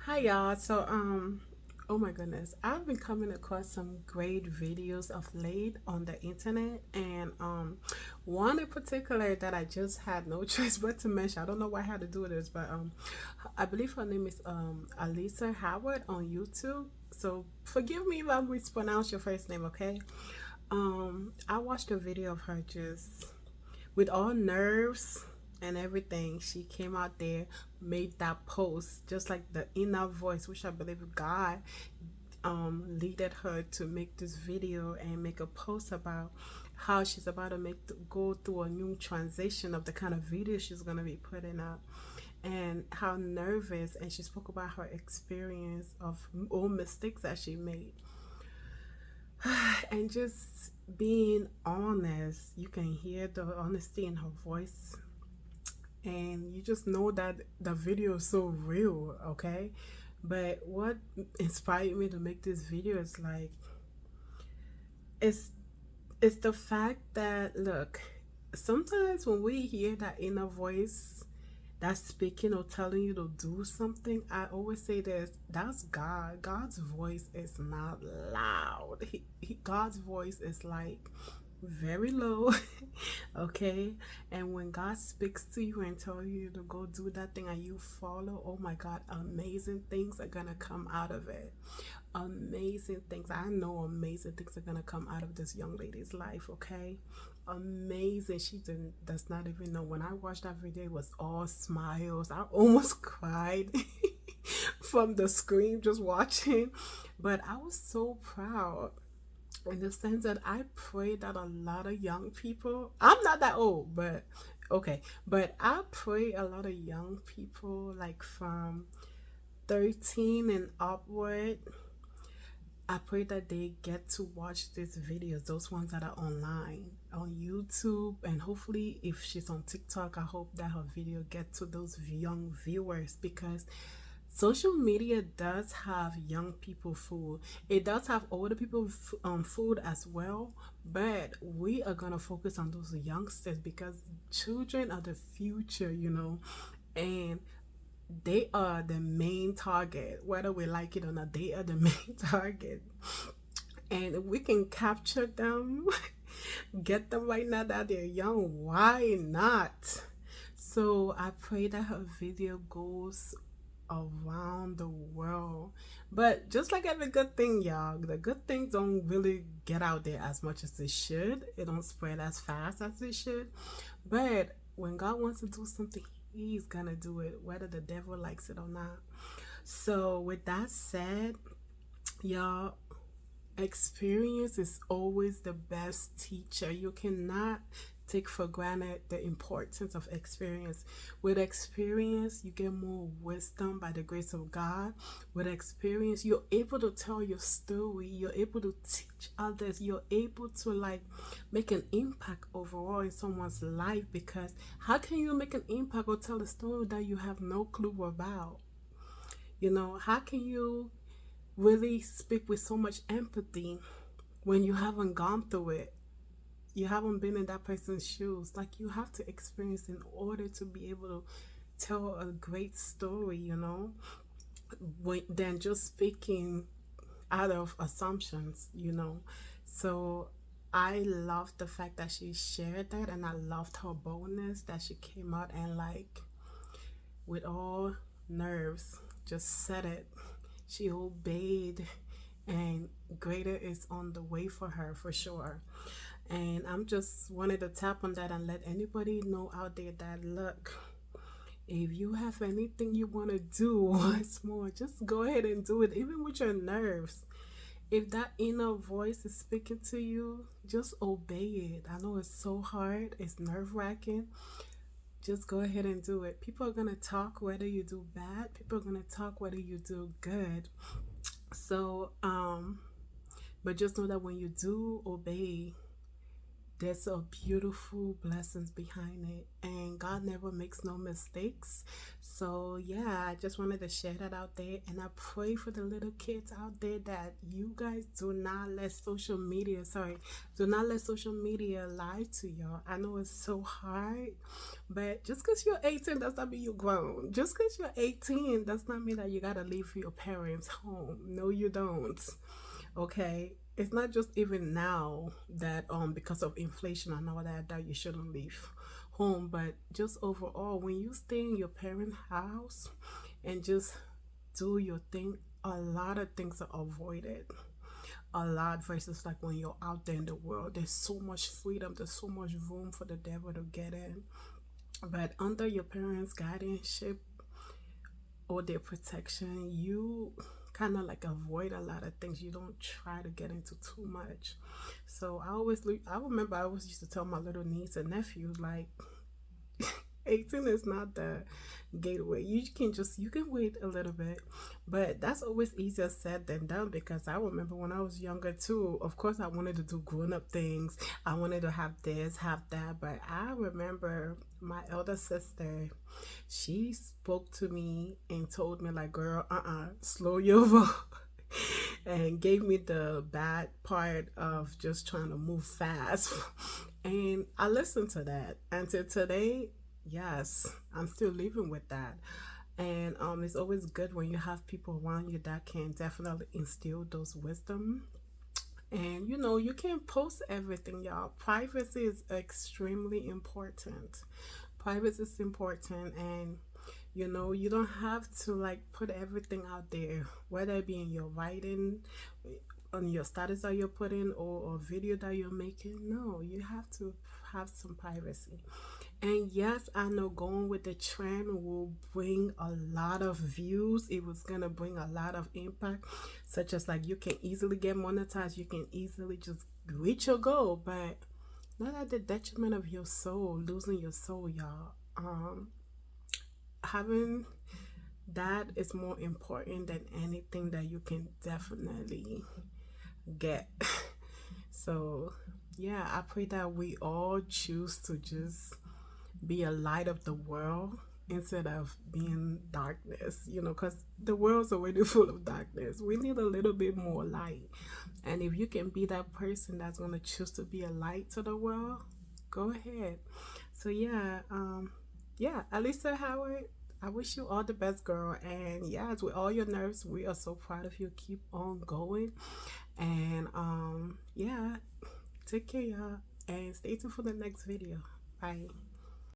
Hi y'all. Oh my goodness, I've been coming across some great videos of late on the internet, and one in particular that I just had no choice but to mention. I don't know why I had to do this, but I believe her name is Alisa Howard on YouTube. So forgive me if I mispronounce your first name, okay? I watched a video of her just with all nerves and everything. She came out there, made that post, just like the inner voice, which I believe God leaded her to make this video and make a post about how she's about to go through a new transition of the kind of video she's going to be putting up, and how nervous. And she spoke about her experience of all mistakes that she made, and just being honest. You can hear the honesty in her voice, and you just know that the video is so real, okay? But what inspired me to make this video is like, it's it's the fact that, look, sometimes when we hear that inner voice that's speaking or telling you to do something, I always say this: that's God. God's voice is not loud. God's voice is like very low. Okay? And when God speaks to you and tell you to go do that thing and you follow, oh my God, amazing things are gonna come out of it. Amazing things. I know amazing things are gonna come out of this young lady's life, okay? Amazing. She does not even know. When I watched that video, it was all smiles. I almost cried from the screen just watching. But I was so proud, in the sense that I pray that a lot of young people, I'm not that old, but okay, but I pray a lot of young people, like from 13 and upward, I pray that they get to watch these videos, those ones that are online on YouTube, and hopefully, if she's on TikTok, I hope that her video get to those young viewers, because social media does have young people food. It does have older people food as well, but we are gonna focus on those youngsters because children are the future, and they are the main target, whether we like it or not. They are the main target, and if we can capture them, get them right now that they're young, why not? So I pray that her video goes around the world. But just like every good thing, y'all, the good things don't really get out there as much as they should. It don't spread as fast as it should. But when God wants to do something, He's gonna do it, whether the devil likes it or not. So with that said, y'all, experience is always the best teacher. You cannot take for granted the importance of experience. With experience, you get more wisdom by the grace of God. With experience, you're able to tell your story, you're able to teach others, you're able to like make an impact overall in someone's life. Because how can you make an impact or tell a story that you have no clue about? How can you really speak with so much empathy when you haven't gone through it? You haven't been in that person's shoes. Like, you have to experience in order to be able to tell a great story, than just speaking out of assumptions. So I loved the fact that she shared that, and I loved her boldness that she came out and, like, with all nerves, just said it. She obeyed, and greater is on the way for her for sure. And I'm just wanted to tap on that and let anybody know out there that, look, if you have anything you want to do once more, just go ahead and do it, even with your nerves. If that inner voice is speaking to you, just obey it. I know it's so hard, it's nerve wracking. Just go ahead and do it. People are going to talk whether you do bad, people are going to talk whether you do good. So, but just know that when you do obey, there's a beautiful blessings behind it, and God never makes no mistakes. So yeah, I just wanted to share that out there, and I pray for the little kids out there that you guys do not let social media, sorry, do not let social media lie to y'all. I know it's so hard, but just because you're 18 does not mean you're grown. Just because you're 18 does not mean that you gotta leave your parents home. No, you don't. Okay, it's not just even now that because of inflation and all that that you shouldn't leave home, but just overall when you stay in your parent house and just do your thing, a lot of things are avoided. A lot versus like when you're out there in the world, there's so much freedom, there's so much room for the devil to get in. But under your parents guardianship or their protection, you kind of like avoid a lot of things. You don't try to get into too much. So I remember I always used to tell my little niece and nephews like 18 is not the gateway. You can wait a little bit, but that's always easier said than done, because I remember when I was younger too, of course I wanted to do grown-up things. I wanted to have this, have that, but I remember my elder sister, she spoke to me and told me like, girl, slow your roll. And gave me the bad part of just trying to move fast. And I listened to that until today. Yes, I'm still living with that. And it's always good when you have people around you that can definitely instill those wisdom. And you know, you can't post everything, y'all. Privacy is extremely important. Privacy is important, and you know, you don't have to like put everything out there, whether it be in your writing, on your status that you're putting, or a video that you're making. No, you have to have some privacy. And yes, I know going with the trend will bring a lot of views. It was gonna bring a lot of impact, such as like you can easily get monetized, you can easily just reach your goal, but not at the detriment of your soul, losing your soul, y'all. Having that is more important than anything that you can definitely get. So yeah, I pray that we all choose to just be a light of the world instead of being darkness, you know, because the world's already full of darkness. We need a little bit more light. And if you can be that person that's going to choose to be a light to the world, go ahead. So yeah, yeah, Alisa Howard, I wish you all the best, girl. And yes, with all your nerves, we are so proud of you. Keep on going. And yeah, take care, y'all. And stay tuned for the next video. Bye.